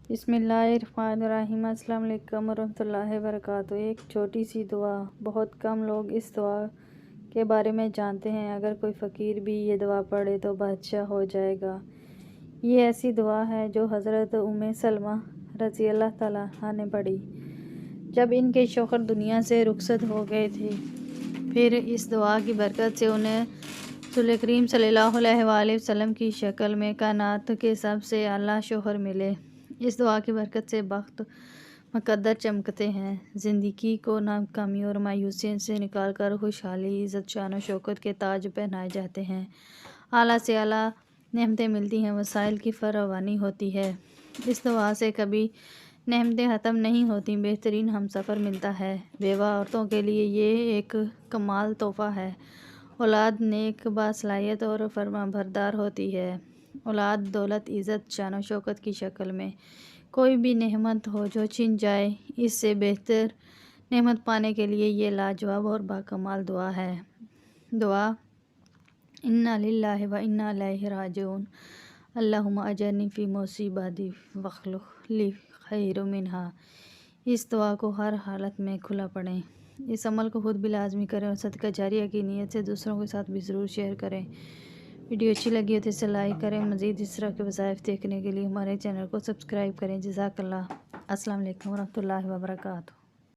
بسم اللہ الرحمن الرحیم۔ السلام علیکم ورحمۃ اللہ وبرکاتہ۔ ایک چھوٹی سی دعا۔ بہت کم لوگ اس دعا کے بارے میں جانتے ہیں۔ اگر کوئی فقیر بھی یہ دعا پڑھے تو بادشاہ ہو جائے گا۔ یہ ایسی دعا ہے جو حضرت سلمہ رضی اللہ تعالیٰ عنہا نے پڑھی جب ان کے شوہر دنیا سے رخصت ہو گئے تھے۔ پھر اس دعا کی برکت سے انہیں رسول کریم صلی اللہ علیہ وآلہ وسلم کی شکل میں کائنات کے سب سے اعلیٰ شوہر ملے۔ اس دعا کی برکت سے بخت مقدر چمکتے ہیں۔ زندگی کو ناکامی اور مایوسی سے نکال کر خوشحالی، عزت، شان و شوکت کے تاج پہنائے جاتے ہیں۔ اعلیٰ سے اعلیٰ نعمتیں ملتی ہیں، وسائل کی فراوانی ہوتی ہے۔ اس دعا سے کبھی نعمتیں ختم نہیں ہوتیں، بہترین ہمسفر ملتا ہے۔ بیوہ عورتوں کے لیے یہ ایک کمال تحفہ ہے۔ اولاد نیک، باصلاحیت اور فرمانبردار ہوتی ہے۔ اولاد، دولت، عزت، شان و شوکت کی شکل میں کوئی بھی نعمت ہو جو چھن جائے، اس سے بہتر نعمت پانے کے لیے یہ لاجواب اور باکمال دعا ہے۔ دعا: انا للہ و انا الیہ راجعون، اللہم اجرنی فی مصیبتی واخلف لی خیر منہا۔ اس دعا کو ہر حالت میں کھلا پڑھیں۔ اس عمل کو خود بھی لازمی کریں اور صدقہ جاریہ کی نیت سے دوسروں کے ساتھ بھی ضرور شیئر کریں۔ ویڈیو اچھی لگی ہو تو اسے لائک کریں۔ مزید اس طرح کے وظائف دیکھنے کے لیے ہمارے چینل کو سبسکرائب کریں۔ جزاک اللہ۔ السلام علیکم ورحمۃ اللہ وبرکاتہ۔